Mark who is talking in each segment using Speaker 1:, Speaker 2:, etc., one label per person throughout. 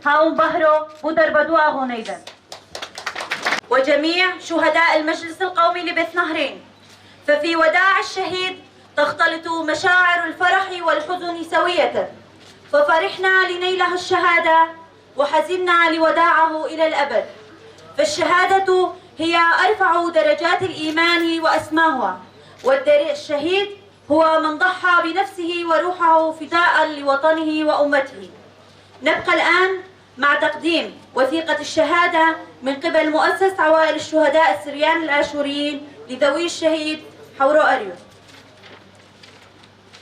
Speaker 1: هاون بهرو بودر بدوء غنيدا وجميع شهداء المجلس القومي لبث نهرين. ففي وداع الشهيد تختلط مشاعر الفرح والحزن سوية، ففرحنا لنيله الشهادة وحزنا لوداعه إلى الأبد. فالشهادة هي أرفع درجات الإيمان وأسماها، والشهيد هو من ضحى بنفسه وروحه فداء لوطنه وأمته. نبقى الآن مع تقديم وثيقة الشهادة من قبل مؤسس عوائل الشهداء السريان الآشوريين لذوي الشهيد حورو أريو.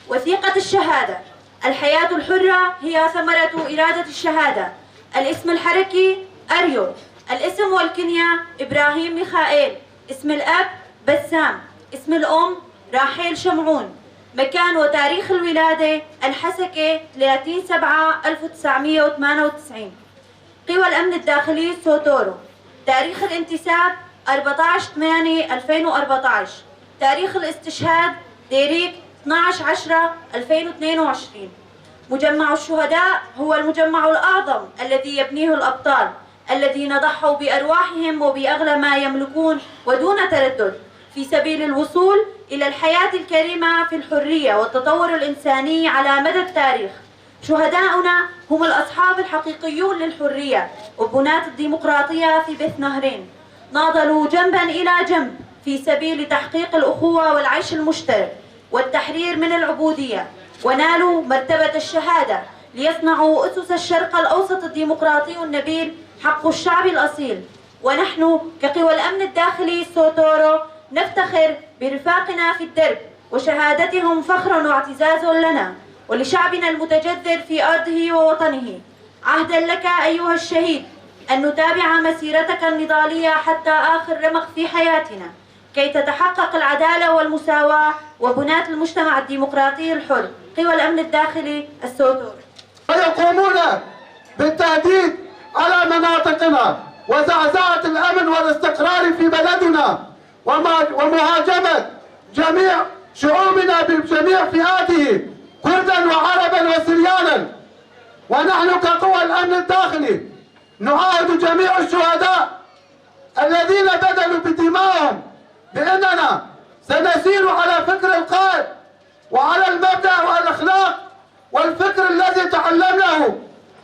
Speaker 1: وثيقة الشهادة: الحياة الحرة هي ثمرة إرادة الشهادة. الاسم الحركي أريو، الاسم والكنية إبراهيم ميخائيل، اسم الأب بسام، اسم الأم راحيل شمعون، مكان وتاريخ الولادة الحسكة 30/7/1998، قوى الأمن الداخلي سوتورو، تاريخ الانتساب 14/8/2014، تاريخ الاستشهاد ديريك 12/10/2022. مجمع الشهداء هو المجمع الأعظم الذي يبنيه الأبطال الذين ضحوا بأرواحهم وبأغلى ما يملكون ودون تردد في سبيل الوصول إلى الحياة الكريمة في الحرية والتطور الإنساني على مدى التاريخ. شهداؤنا هم الأصحاب الحقيقيون للحرية وبناة الديمقراطية في بث نهرين، ناضلوا جنبا إلى جنب في سبيل تحقيق الأخوة والعيش المشترك والتحرير من العبودية، ونالوا مرتبة الشهادة ليصنعوا أسس الشرق الأوسط الديمقراطي النبيل حق الشعب الأصيل. ونحن كقوى الأمن الداخلي سوتورو نفتخر برفاقنا في الدرب، وشهادتهم فخر واعتزاز لنا ولشعبنا المتجذر في أرضه ووطنه. عهدا لك أيها الشهيد أن نتابع مسيرتك النضالية حتى آخر رمق في حياتنا كي تتحقق العدالة والمساواة وبناة المجتمع الديمقراطي الحر. قوى الأمن الداخلي السوتور.
Speaker 2: ويقومون بالتهديد على مناطقنا وزعزعة الأمن والاستقرار في بلدنا ومهاجمة جميع شعوبنا بجميع فئاته، كردا وعربا وسريانا. ونحن كقوى الأمن الداخلي نعاهد جميع الشهداء الذين بذلوا بدمائهم بأننا سنسير على فكر القائد وعلى المبدأ والأخلاق والفكر الذي تعلمناه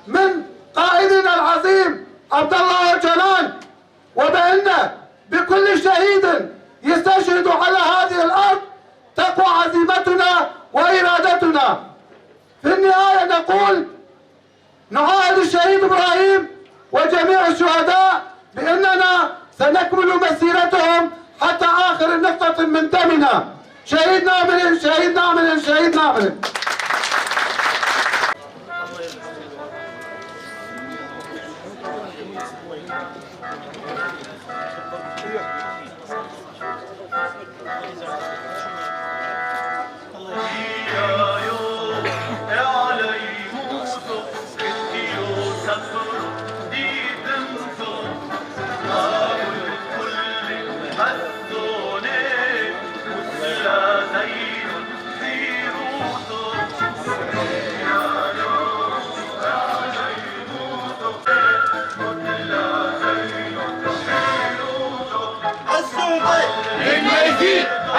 Speaker 2: من قائدنا العظيم عبد الله أوجلان، وبأن بكل شهيد يستشهد على هذه الأرض تقوى عزيمتنا وإرادتنا. في النهاية نقول نعاهد الشهيد إبراهيم وجميع الشهداء بأننا سنكمل مسيرتهم حتى آخر نقطة من دمنا. شهيد نامل، شهيد نامل، شهيد نامل.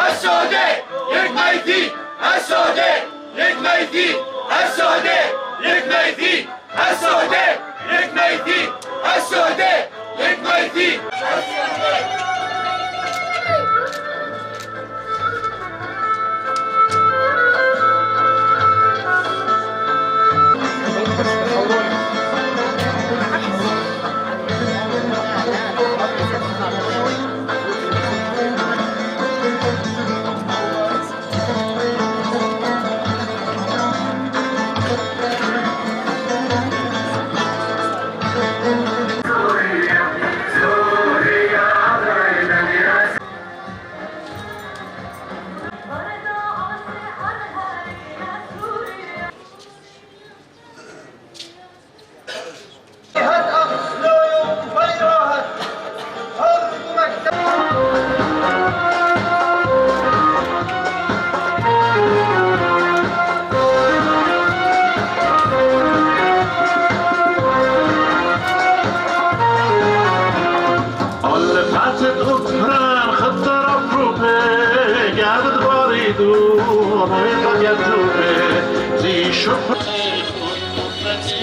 Speaker 3: السعودي للميتين الشهداء للميتين الشهداء للميتين الشهداء للميتين الشهداء للميتين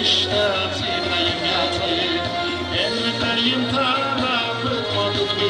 Speaker 4: Stadt in Heimat, in Berlin.